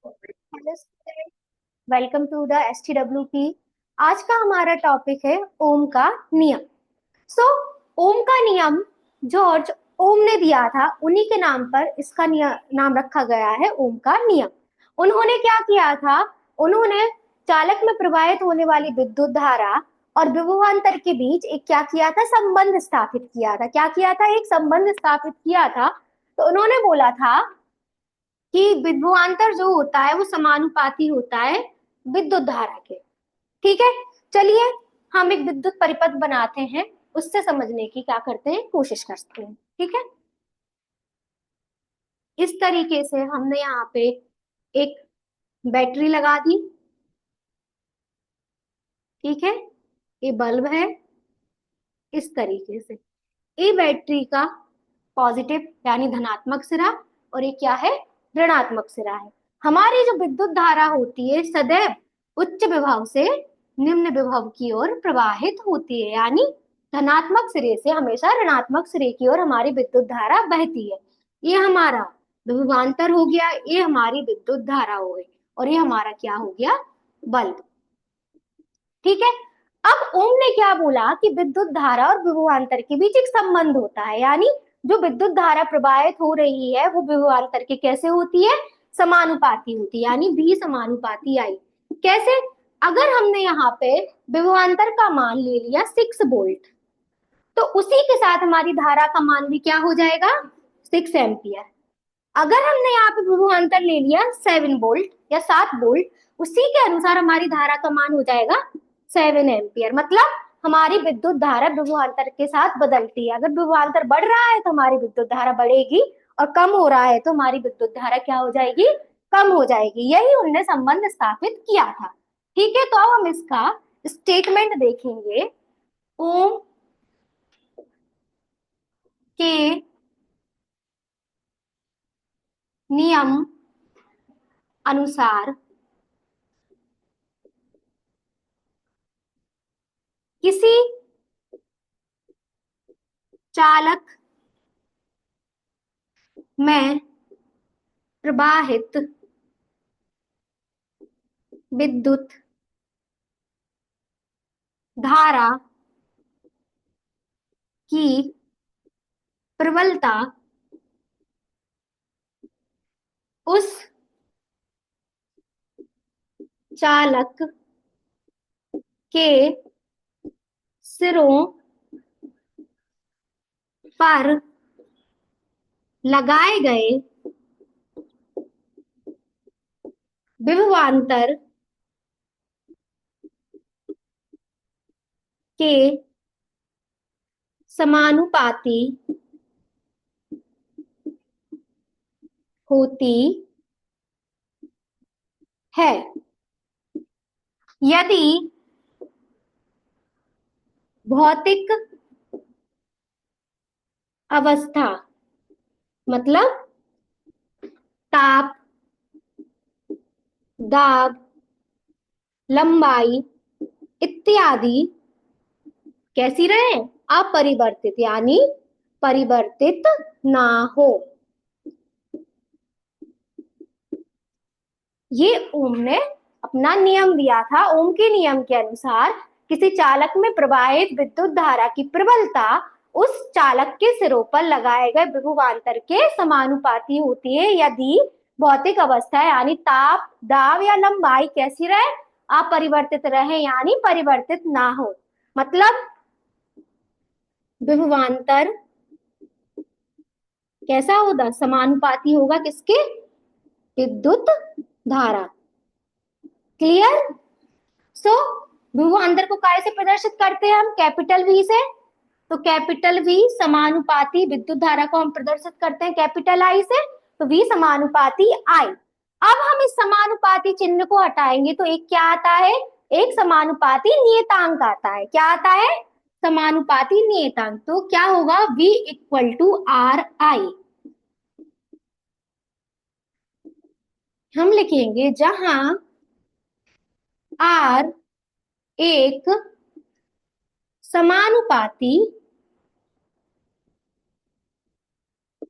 Hello student, welcome to the STWP। आज का हमारा टॉपिक है ओम का नियम। सो ओम का नियम जॉर्ज ओम ने दिया था, उन्हीं के नाम पर इसका नाम रखा गया है ओम का नियम। उन्होंने क्या किया था? उन्होंने चालक में प्रवाहित होने वाली विद्युत धारा और विभवांतर के बीच एक क्या किया था? संबंध स्थापित किया था। क्या किया था? एक संबंध स्थापित किया था। तो उन्होंने बोला था कि विभवांतर जो होता है वो समानुपाती होता है विद्युत धारा के। ठीक है, चलिए हम एक विद्युत परिपथ बनाते हैं, उससे समझने की क्या करते हैं, कोशिश करते हैं। ठीक है, इस तरीके से हमने यहाँ पे एक बैटरी लगा दी। ठीक है, ये बल्ब है। इस तरीके से ये बैटरी का पॉजिटिव यानी धनात्मक सिरा और ये क्या है? ऋणात्मक सिरा है। हमारी जो विद्युत धारा होती है सदैव उच्च विभव से निम्न विभव की ओर प्रवाहित होती है, यानी धनात्मक सिरे से हमेशा ऋणात्मक सिरे की ओर हमारी विद्युत धारा बहती है। ये हमारा विभवांतर हो गया, ये हमारी विद्युत धारा हो गई, और ये हमारा क्या हो गया? बल्ब। ठीक है, अब ओम ने क्या बोला कि विद्युत धारा और विभवांतर के बीच एक संबंध होता है, यानी जो विद्युत धारा प्रवाहित हो रही है वो विभवांतर के कैसे होती है? समानुपाती होती है, यानी भी समानुपाती आई। कैसे? अगर हमने यहाँ पे विभवांतर का मान ले लिया 6 वोल्ट, तो उसी के साथ हमारी धारा का मान भी क्या हो जाएगा? 6 एम्पियर। अगर हमने यहाँ पे विभवांतर ले लिया 7 वोल्ट या 7 वोल्ट, उसी के अनुसार हमारी धारा का मान हो जाएगा 7 एम्पियर। मतलब हमारी विद्युत धारा विभवांतर के साथ बदलती है। अगर विभवांतर बढ़ रहा है तो हमारी विद्युत धारा बढ़ेगी, और कम हो रहा है तो हमारी विद्युत धारा क्या हो जाएगी? कम हो जाएगी। यही उनने संबंध स्थापित किया था। ठीक है, तो अब हम इसका स्टेटमेंट देखेंगे। ओम के नियम अनुसार किसी चालक में प्रवाहित विद्युत धारा की प्रबलता उस चालक के सिरों पर लगाए गए विभवांतर के समानुपाती होती है। यदि भौतिक अवस्था मतलब ताप, दाब, लंबाई इत्यादि कैसी रहे? अपरिवर्तित, यानी परिवर्तित ना हो। ये ओम ने अपना नियम दिया था। ओम के नियम के अनुसार किसी चालक में प्रवाहित विद्युत धारा की प्रबलता उस चालक के सिरों पर लगाए गए विभवांतर के समानुपाती होती है, यदि भौतिक अवस्था यानी ताप, दाब या लंबाई कैसी रहे? अपरिवर्तित रहे, यानी परिवर्तित ना हो। मतलब विभवांतर कैसा होगा? समानुपाती होगा किसके? विद्युत धारा। क्लियर? सो विभवांतर को काय से प्रदर्शित करते हैं हम? कैपिटल वी से। तो कैपिटल वी समानुपाती विद्युत धारा को हम प्रदर्शित करते हैं कैपिटल आई से, तो वी समानुपाती आई। अब हम इस समानुपाती चिन्ह को हटाएंगे तो एक क्या आता है? एक समानुपाती नियतांक आता है। क्या आता है? समानुपाती नियतांक। तो क्या होगा? V equal to R I. हम लिखेंगे जहां आर एक समानुपाती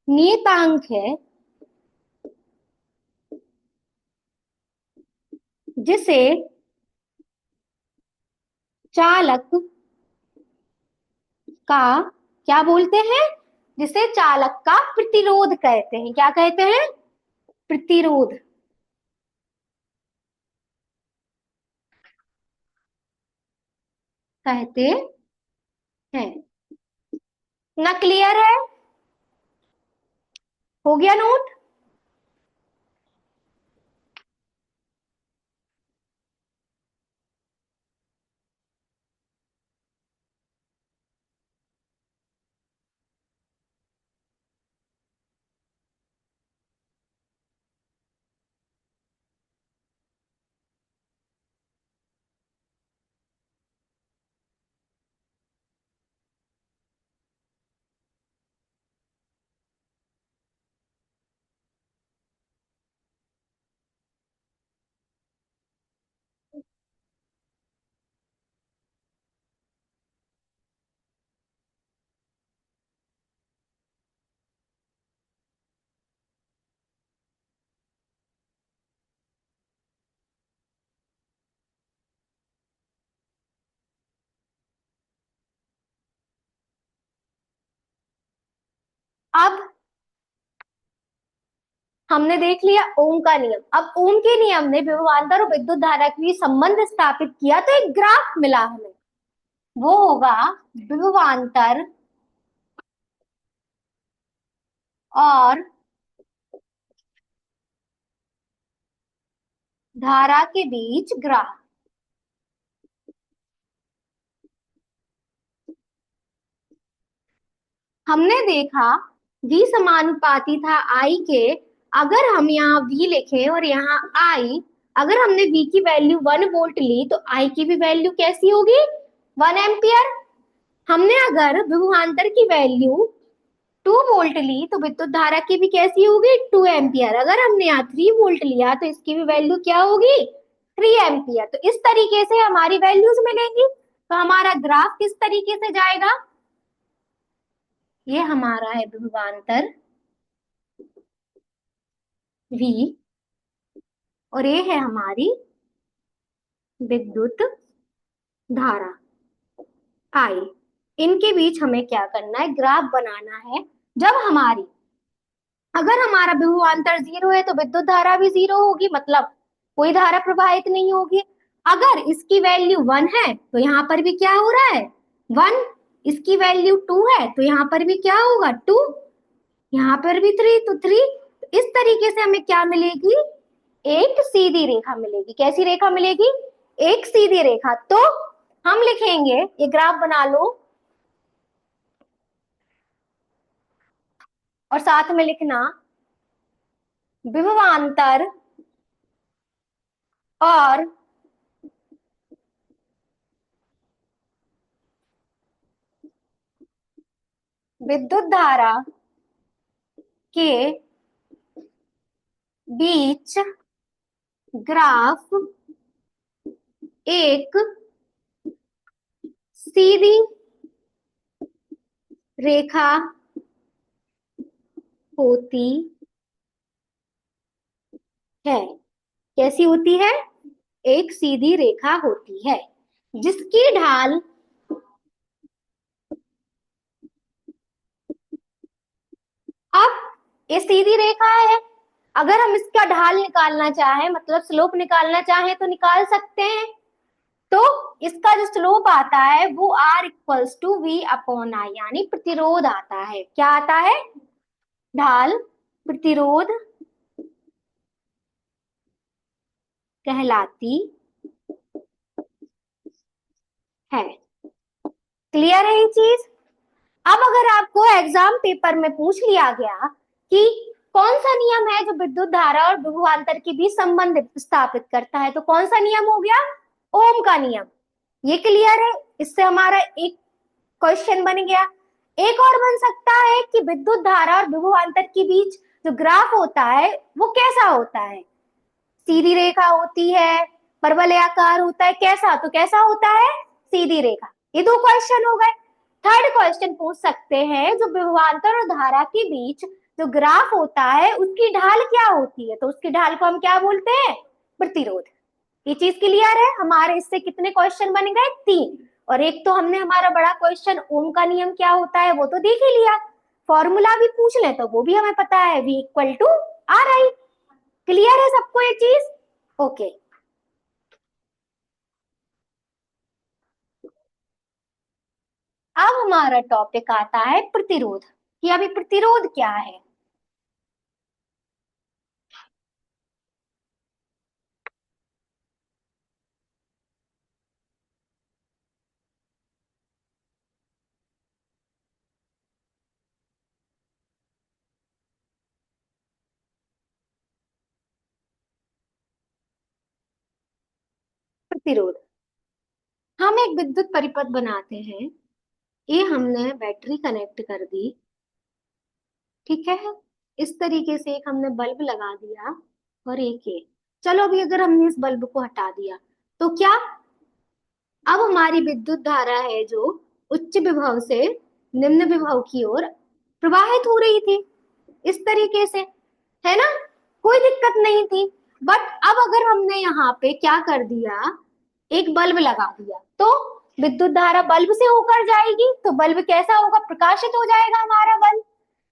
नियतांक है, जिसे चालक का क्या बोलते हैं? जिसे चालक का प्रतिरोध कहते हैं। क्या कहते हैं? प्रतिरोध कहते हैं। ना क्लियर है? हो गया नोट? अब हमने देख लिया ओम का नियम। अब ओम के नियम ने विभवांतर और विद्युत धारा के बीच संबंध स्थापित किया तो एक ग्राफ मिला हमें। वो होगा विभवांतर और धारा के बीच ग्राफ। हमने देखा v समानुपाती था I के। अगर हम यहाँ v लिखें और यहाँ I, अगर हमने v की वैल्यू 1 वोल्ट ली तो I की भी वैल्यू कैसी होगी? 1 एम्पियर। हमने अगर विभवांतर की वैल्यू 2 वोल्ट ली तो विद्युत धारा की भी कैसी होगी? 2 एम्पियर। अगर हमने यहाँ 3 वोल्ट लिया तो इसकी भी वैल्यू क्या होगी? 3 एम्पियर। तो इस तरीके से हमारी वैल्यूज मिलेंगी। तो हमारा ग्राफ किस तरीके से जाएगा? ये हमारा है विभवांतर V और ये है हमारी विद्युत धारा I। इनके बीच हमें क्या करना है? ग्राफ बनाना है। जब हमारी अगर हमारा विभवांतर 0 है तो विद्युत धारा भी 0 होगी, मतलब कोई धारा प्रवाहित नहीं होगी। अगर इसकी वैल्यू 1 है तो यहाँ पर भी क्या हो रहा है? 1। इसकी वैल्यू 2 है तो यहाँ पर भी क्या होगा? 2। यहाँ पर भी 3 तो 3। इस तरीके से हमें क्या मिलेगी? एक सीधी रेखा मिलेगी। कैसी रेखा मिलेगी? एक सीधी रेखा। तो हम लिखेंगे, ये ग्राफ बना लो और साथ में लिखना विभवांतर और विद्युत धारा के बीच ग्राफ एक सीधी रेखा होती है। कैसी होती है? एक सीधी रेखा होती है जिसकी ढाल अब ये सीधी रेखा है। अगर हम इसका ढाल निकालना चाहें, मतलब स्लोप निकालना चाहें तो निकाल सकते हैं। तो इसका जो स्लोप आता है वो R=V/I, यानी प्रतिरोध आता है। क्या आता है? ढाल प्रतिरोध कहलाती है। क्लियर है ये चीज? अब अगर आपको एग्जाम पेपर में पूछ लिया गया कि कौन सा नियम है जो विद्युत धारा और विभवांतर के बीच संबंध स्थापित करता है, तो कौन सा नियम हो गया? ओम का नियम। ये क्लियर है? इससे हमारा एक क्वेश्चन बन गया। एक और बन सकता है कि विद्युत धारा और विभवांतर के बीच जो ग्राफ होता है वो कैसा होता है? सीधी रेखा होती है, परवलयाकार होता है, कैसा? तो कैसा होता है? सीधी रेखा। ये दो क्वेश्चन हो गए। थर्ड क्वेश्चन पूछ सकते हैं जो विभवांतर और धारा के बीच जो ग्राफ होता है उसकी ढाल क्या होती है? तो उसकी ढाल को हम क्या बोलते हैं? प्रतिरोध। ये चीज क्लियर है? हमारे इससे कितने क्वेश्चन बन गए? 3। और एक तो हमने हमारा बड़ा क्वेश्चन ओम का नियम क्या होता है वो तो देख ही लिया, फॉर्मूला भी पूछ ले तो वो भी हमें पता है, V equal to R I. Clear है सबको ये चीज? ओके। अब हमारा टॉपिक आता है प्रतिरोध, कि अभी प्रतिरोध क्या है। प्रतिरोध, हम एक विद्युत परिपथ बनाते हैं, ये हमने बैटरी कनेक्ट कर दी, ठीक है, इस तरीके से एक हमने बल्ब लगा दिया और एक ये। चलो अभी अगर हमने इस बल्ब को हटा दिया तो क्या, अब हमारी विद्युत धारा है जो उच्च विभव से निम्न विभव की ओर प्रवाहित हो रही थी, इस तरीके से, है ना, कोई दिक्कत नहीं थी। बट अब अगर हमने यहाँ पे क्या कर दिया, एक बल्ब लगा दिया, तो विद्युत धारा बल्ब से होकर जाएगी, तो बल्ब कैसा होगा, प्रकाशित हो जाएगा हमारा बल्ब।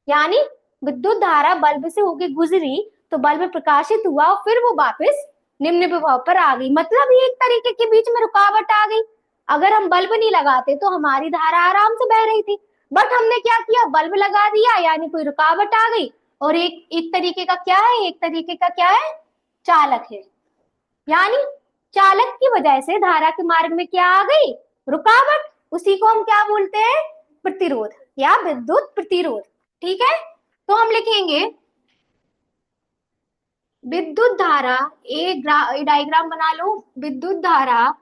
यानी विद्युत धारा बल्ब से होके गुजरी तो बल्ब प्रकाशित हुआ और फिर वो वापस निम्न विभव पर आ गई, मतलब ये एक तरीके के बीच में रुकावट आ गई। अगर हम बल्ब नहीं लगाते तो हमारी धारा आराम से बह रही थी, बट हमने क्या किया, बल्ब लगा दिया, यानी कोई रुकावट आ गई। और एक एक तरीके का क्या है, एक तरीके का क्या है, चालक है, यानी चालक की वजह से धारा के मार्ग में क्या आ गई, रुकावट। उसी को हम क्या बोलते हैं, प्रतिरोध या विद्युत प्रतिरोध। ठीक है, तो हम लिखेंगे विद्युत धारा, डायग्राम बना लो, विद्युत धारा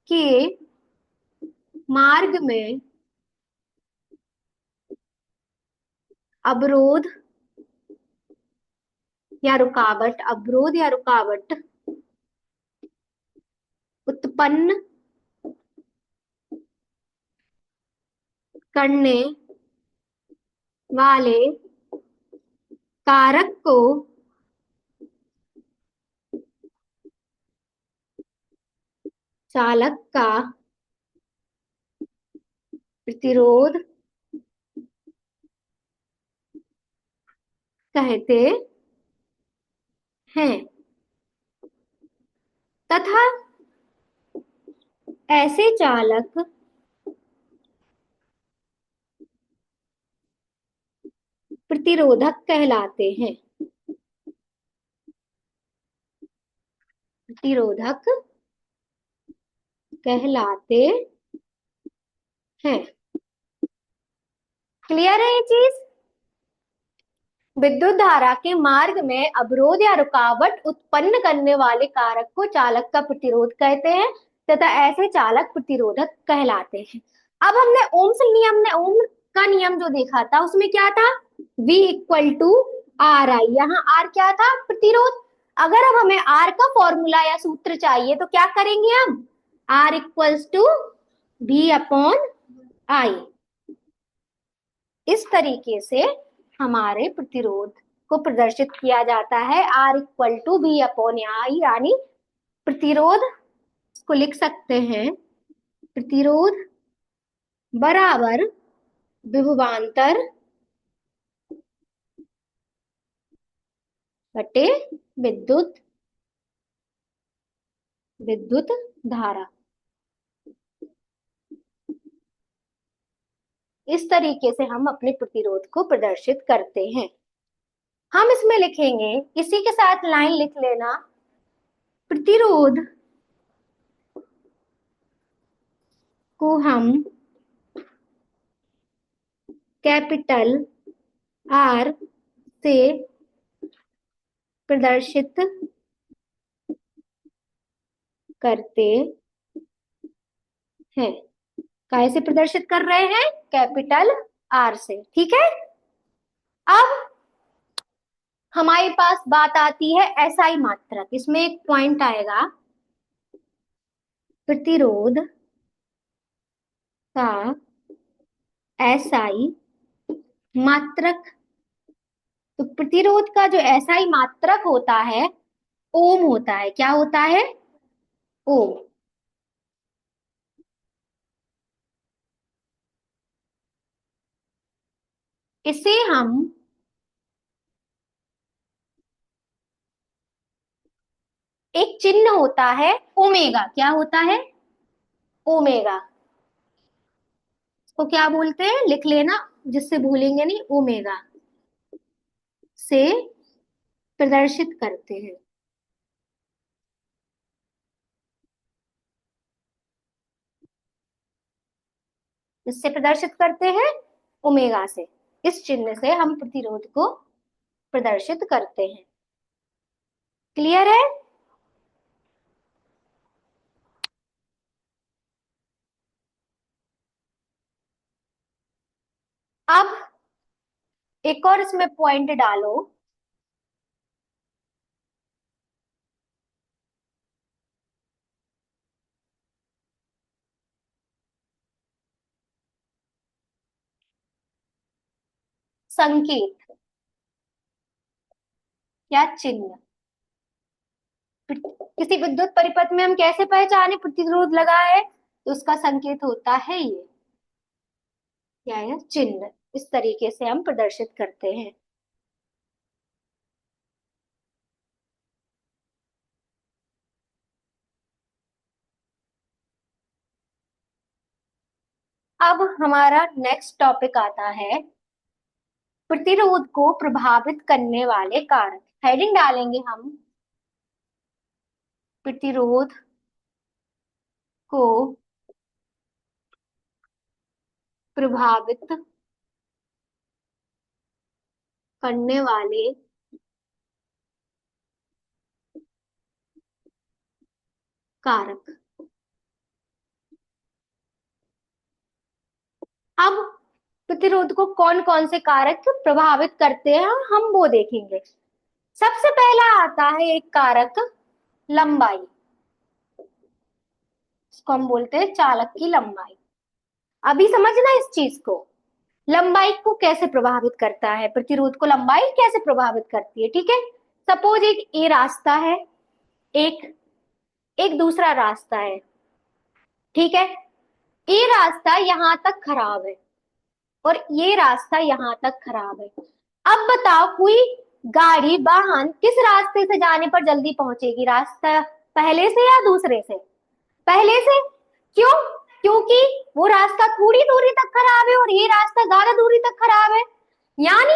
के मार्ग में अवरोध या रुकावट, अवरोध या रुकावट उत्पन्न करने वाले कारक को चालक का प्रतिरोध कहते हैं, तथा ऐसे चालक प्रतिरोधक कहलाते हैं, प्रतिरोधक कहलाते हैं। क्लियर है ये चीज? विद्युत धारा के मार्ग में अवरोध या रुकावट उत्पन्न करने वाले कारक को चालक का प्रतिरोध कहते हैं, तथा ऐसे चालक प्रतिरोधक कहलाते हैं। अब हमने ओम्स नियम ने ओम का नियम जो देखा था उसमें क्या था, V equal to R I, यहाँ आर क्या था, प्रतिरोध। अगर अब हमें आर का फॉर्मूला या सूत्र चाहिए तो क्या करेंगे हम, R equals to V upon I. इस तरीके से हमारे प्रतिरोध को प्रदर्शित किया जाता है, R equal to V upon I, यानी प्रतिरोध को लिख सकते हैं, प्रतिरोध बराबर विभवांतर बटे विद्युत विद्युत धारा। इस तरीके से हम अपने प्रतिरोध को प्रदर्शित करते हैं। हम इसमें लिखेंगे, इसी के साथ लाइन लिख लेना, प्रतिरोध को हम कैपिटल आर से प्रदर्शित करते हैं। कैसे प्रदर्शित कर रहे हैं, कैपिटल आर से, ठीक है। अब हमारे पास बात आती है एसआई मात्रक, इसमें एक पॉइंट आएगा, प्रतिरोध का एसआई मात्रक। तो प्रतिरोध का जो एसआई मात्रक होता है ओम होता है। क्या होता है? ओम। इसे हम एक चिन्ह होता है ओमेगा। क्या होता है? ओमेगा। इसको क्या बोलते हैं, लिख लेना, जिससे भूलेंगे नहीं। ओमेगा से प्रदर्शित करते हैं। इससे प्रदर्शित करते हैं ओमेगा से। इस चिन्ह से हम प्रतिरोध को प्रदर्शित करते हैं। क्लियर है? अब एक और इसमें पॉइंट डालो। संकेत या चिन्ह। किसी विद्युत परिपथ में हम कैसे पहचाने प्रतिरोध लगा है, तो उसका संकेत होता है ये, क्या है? चिन्ह। इस तरीके से हम प्रदर्शित करते हैं। अब हमारा नेक्स्ट टॉपिक आता है प्रतिरोध को प्रभावित करने वाले कारक। हेडिंग डालेंगे हम, प्रतिरोध को प्रभावित करने वाले कारक। अब प्रतिरोध को कौन कौन से कारक प्रभावित करते हैं हम वो देखेंगे। सबसे पहला आता है एक कारक, लंबाई। इसको हम बोलते हैं चालक की लंबाई। अभी समझना इस चीज को, लंबाई को कैसे प्रभावित करता है, प्रतिरोध को लंबाई कैसे प्रभावित करती है। ठीक है, सपोज एक ए रास्ता है, एक एक दूसरा रास्ता है। ठीक है, ये रास्ता यहां तक खराब है और ये रास्ता यहां तक खराब है। अब बताओ, कोई गाड़ी वाहन किस रास्ते से जाने पर जल्दी पहुंचेगी, रास्ता पहले से या दूसरे से? पहले से। क्यों? क्योंकि वो रास्ता थोड़ी दूरी तक खराब है और ये रास्ता ज्यादा दूरी तक खराब है। यानी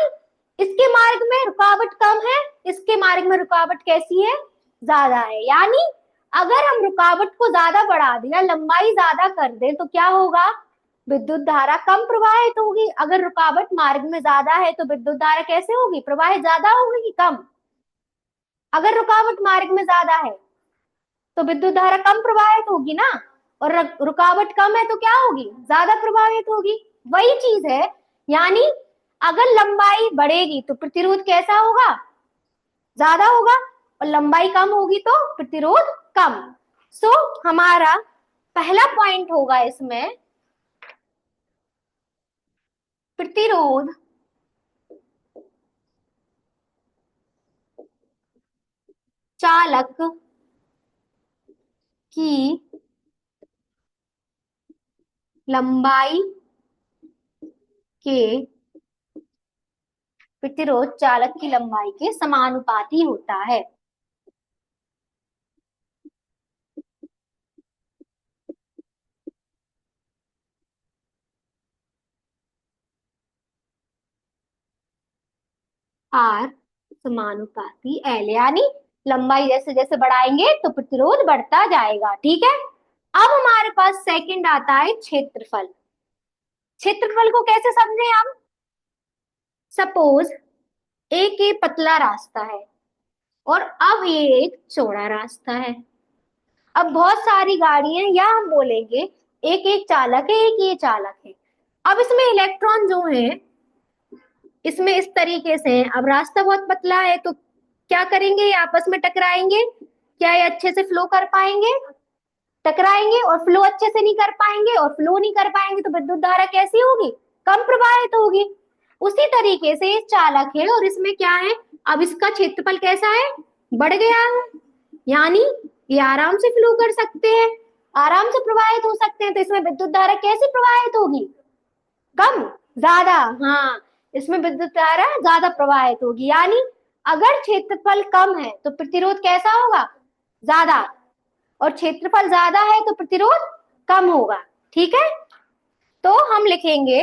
इसके मार्ग में रुकावट कम है, इसके मार्ग में रुकावट कैसी है, ज्यादा है। यानी अगर हम रुकावट को ज्यादा बढ़ा दें या लंबाई ज्यादा कर दें तो क्या होगा, विद्युत धारा कम प्रवाहित होगी। अगर रुकावट मार्ग में ज्यादा है तो विद्युत धारा कैसे होगी, प्रवाहित ज्यादा होगी कि कम? अगर रुकावट मार्ग में ज्यादा है तो विद्युत धारा कम प्रवाहित होगी ना, और रुकावट कम है तो क्या होगी, ज्यादा प्रभावित होगी। वही चीज है। यानी अगर लंबाई बढ़ेगी तो प्रतिरोध कैसा होगा, ज्यादा होगा, और लंबाई कम होगी तो प्रतिरोध कम। सो हमारा पहला पॉइंट होगा इसमें, प्रतिरोध चालक की लंबाई के प्रतिरोध चालक की लंबाई के समानुपाती होता है। आर समानुपाती एल। यानी लंबाई जैसे जैसे बढ़ाएंगे तो प्रतिरोध बढ़ता जाएगा। ठीक है, अब हमारे पास सेकंड आता है क्षेत्रफल। क्षेत्रफल को कैसे समझे हम? सपोज एक ये पतला रास्ता है और अब ये एक चौड़ा रास्ता है। अब बहुत सारी गाड़ियां, या हम बोलेंगे एक एक चालक है, एक ये चालक है। अब इसमें इलेक्ट्रॉन जो है इसमें इस तरीके से है। अब रास्ता बहुत पतला है तो क्या करेंगे, ये आपस में टकराएंगे। क्या ये अच्छे से फ्लो कर पाएंगे? टकराएंगे और फ्लो अच्छे से नहीं कर पाएंगे, और फ्लो नहीं कर पाएंगे तो विद्युत धारा कैसी होगी, कम प्रवाहित होगी। उसी तरीके से ये चालक है और इसमें क्या है, अब इसका क्षेत्रफल कैसा है, बढ़ गया है। यानी ये आराम से फ्लो कर सकते हैं, आराम से प्रवाहित हो सकते हैं। तो इसमें विद्युत धारा कैसे प्रवाहित होगी? कम, ज्यादा। हाँ, इसमें विद्युत धारा ज्यादा प्रवाहित होगी। यानी अगर क्षेत्रफल कम है तो प्रतिरोध कैसा होगा? ज्यादा। और क्षेत्रफल ज्यादा है तो प्रतिरोध कम होगा। ठीक है, तो हम लिखेंगे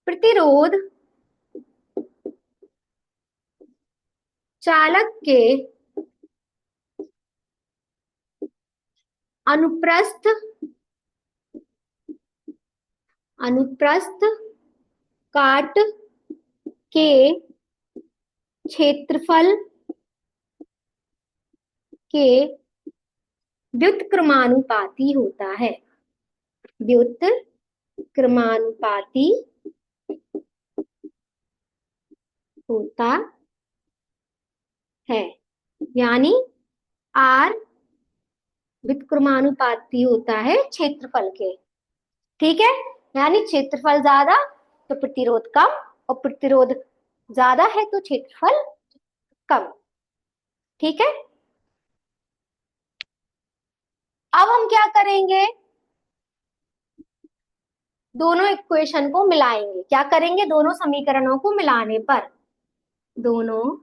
प्रतिरोध चालक के अनुप्रस्थ अनुप्रस्थ काट के क्षेत्रफल के व्युत्क्रमानुपाती होता है। व्युत्क्रमानुपाती होता है। यानी आर व्युत्क्रमानुपाती होता है क्षेत्रफल के। ठीक है, यानी क्षेत्रफल ज्यादा तो प्रतिरोध कम, और प्रतिरोध ज्यादा है तो क्षेत्रफल कम। ठीक है, अब हम क्या करेंगे? दोनों इक्वेशन को मिलाएंगे। क्या करेंगे? दोनों समीकरणों को मिलाने पर, दोनों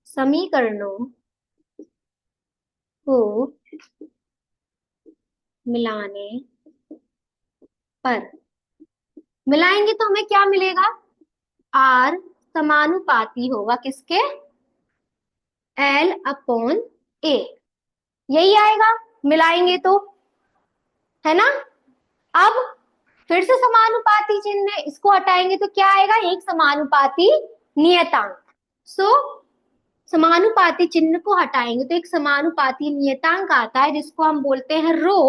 समीकरणों को मिलाने पर, मिलाएंगे तो हमें क्या मिलेगा? आर समानुपाती होगा किसके? L upon A. यही आएगा मिलाएंगे तो, है ना? अब फिर से समानुपाती चिन्ह है, इसको हटाएंगे तो क्या आएगा? एक समानुपाती नियतांक। सो समानुपाती चिन्ह को हटाएंगे तो एक समानुपाती नियतांक आता है, जिसको हम बोलते हैं रो,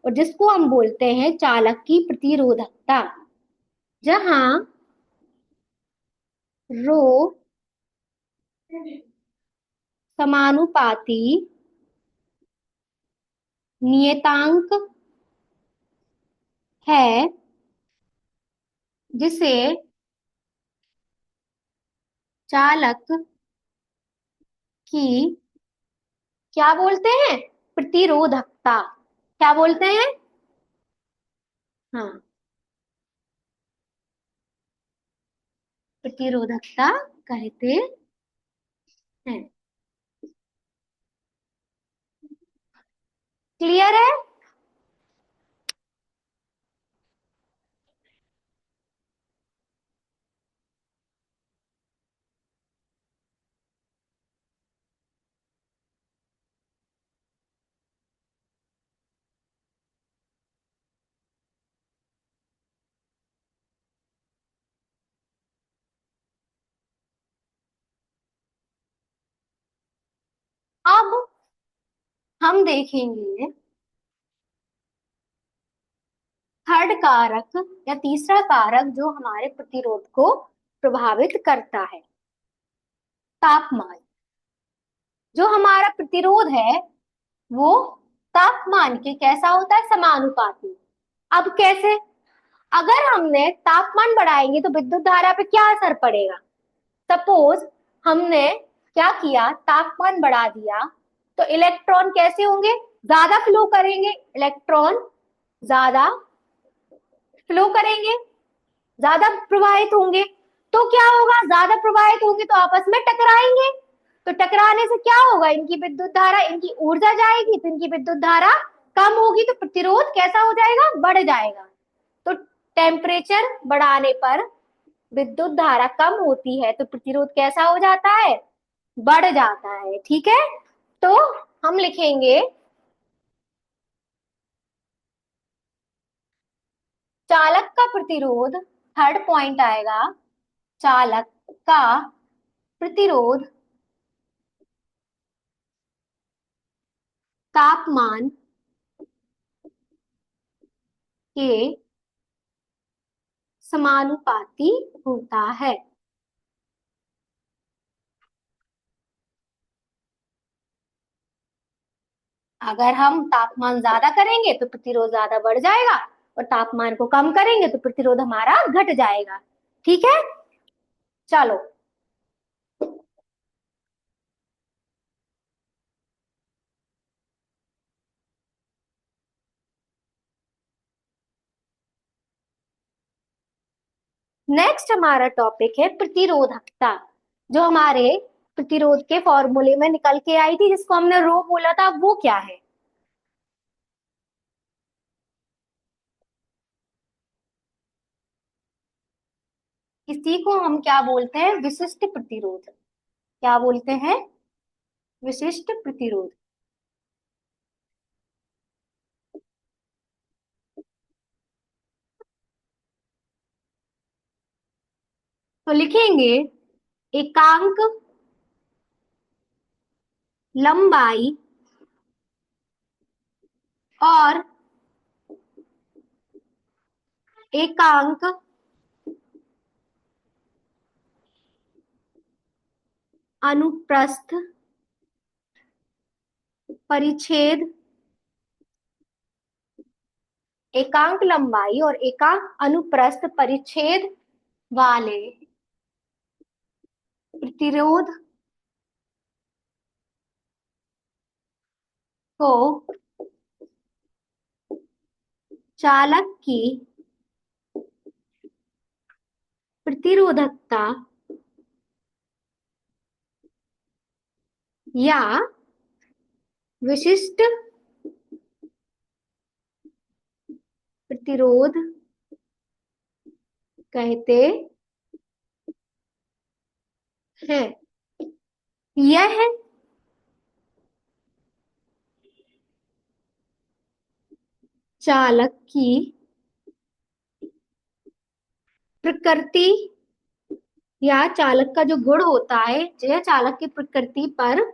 और जिसको हम बोलते हैं चालक की प्रतिरोधकता। जहां रो समानुपाती नियतांक है, जिसे चालक की क्या बोलते हैं? प्रतिरोधकता। क्या बोलते हैं? हाँ, प्रतिरोधकता कहते हैं। क्लियर है? अब हम देखेंगे थर्ड कारक या तीसरा कारक जो हमारे प्रतिरोध को प्रभावित करता है, तापमान। जो हमारा प्रतिरोध है वो तापमान के कैसा होता है? समानुपाती। अब कैसे? अगर हमने तापमान बढ़ाएंगे तो विद्युत धारा पे क्या असर पड़ेगा? सपोज हमने क्या किया, तापमान बढ़ा दिया, तो इलेक्ट्रॉन कैसे होंगे? ज्यादा फ्लो करेंगे। इलेक्ट्रॉन ज्यादा फ्लो करेंगे, ज्यादा प्रवाहित होंगे। तो क्या होगा? ज्यादा प्रवाहित होंगे तो आपस में टकराएंगे। तो टकराने से क्या होगा? इनकी विद्युत धारा, इनकी ऊर्जा जाएगी, तो इनकी विद्युत धारा कम होगी, तो प्रतिरोध कैसा हो जाएगा? बढ़ जाएगा। तो टेम्परेचर बढ़ाने पर विद्युत धारा कम होती है तो प्रतिरोध कैसा हो जाता है? बढ़ जाता है। ठीक है, तो हम लिखेंगे चालक का प्रतिरोध, थर्ड पॉइंट आएगा, चालक का प्रतिरोध तापमान के समानुपाती होता है। अगर हम तापमान ज्यादा करेंगे तो प्रतिरोध ज्यादा बढ़ जाएगा, और तापमान को कम करेंगे तो प्रतिरोध हमारा घट जाएगा। ठीक है, चलो, नेक्स्ट हमारा टॉपिक है प्रतिरोधकता। जो हमारे प्रतिरोध के फॉर्मूले में निकल के आई थी, जिसको हमने रो बोला था, वो क्या है? इसी को हम क्या बोलते हैं? विशिष्ट प्रतिरोध। क्या बोलते हैं? विशिष्ट प्रतिरोध। तो लिखेंगे एकांक लंबाई और एकांक अनुप्रस्थ परिच्छेद। एकांक लंबाई और एकांक अनुप्रस्थ परिच्छेद वाले प्रतिरोध को चालक की प्रतिरोधकता या विशिष्ट प्रतिरोध कहते हैं। यह चालक की प्रकृति या चालक का जो गुण होता है, यह चालक की प्रकृति पर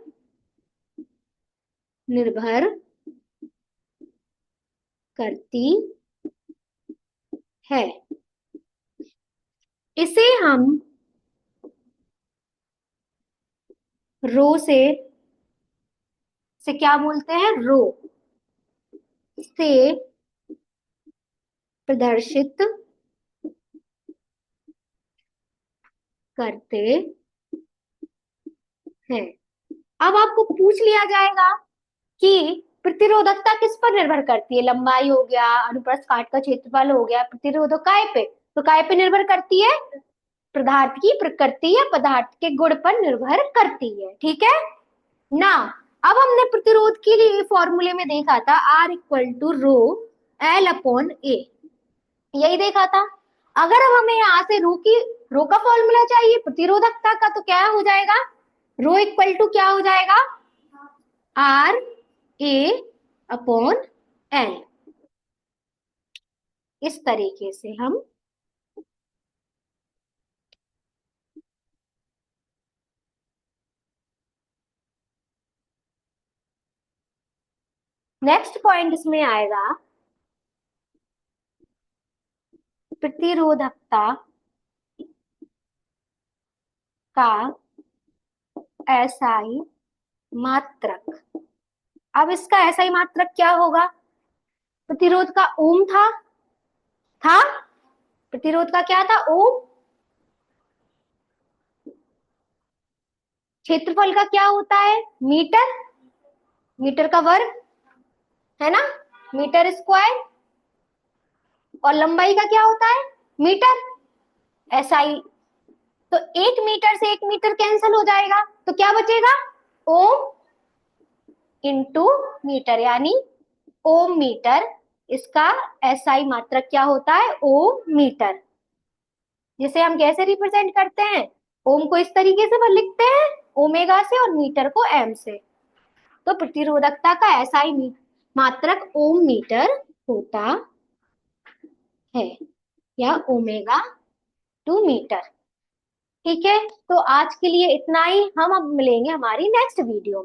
निर्भर करती है। इसे हम रो से क्या बोलते हैं? रो से प्रदर्शित करते हैं। अब आपको पूछ लिया जाएगा कि प्रतिरोधकता किस पर निर्भर करती है? लंबाई हो गया, अनुप्रस्थ काट का क्षेत्रफल हो गया, प्रतिरोधक काय पे? तो काय पे निर्भर करती है? पदार्थ की प्रकृति या पदार्थ के गुण पर निर्भर करती है। ठीक है ना? अब हमने प्रतिरोध के लिए फॉर्मूले में देखा था R equal to rho L upon A, यही देखा था। अगर अब हमें यहाँ से रो का फॉर्मूला चाहिए प्रतिरोधकता का, तो क्या हो जाएगा? रो इक्वल टू क्या हो जाएगा? R A upon L. इस तरीके से हम नेक्स्ट पॉइंट इसमें आएगा प्रतिरोधकता का एसआई मात्रक। अब इसका एसआई मात्रक क्या होगा? प्रतिरोध का ओम था प्रतिरोध का क्या था? ओम। क्षेत्रफल का क्या होता है? मीटर। मीटर का वर्ग, है ना? Metre square. और लंबाई का क्या होता है? मीटर। एसआई। तो 1 मीटर से 1 मीटर कैंसिल हो जाएगा, तो क्या बचेगा? ओम इंटू मीटर, यानी ओम मीटर। इसका एसआई मात्रक क्या होता है? ओम मीटर। जिसे हम कैसे रिप्रेजेंट करते हैं? ओम को इस तरीके से लिखते हैं, ओमेगा से, और मीटर को एम से। तो प्रतिरोधकता का एसआई मात्रक ओम मीटर होता है, या ओमेगा टू मीटर। ठीक है, तो आज के लिए इतना ही। हम अब मिलेंगे हमारी नेक्स्ट वीडियो में।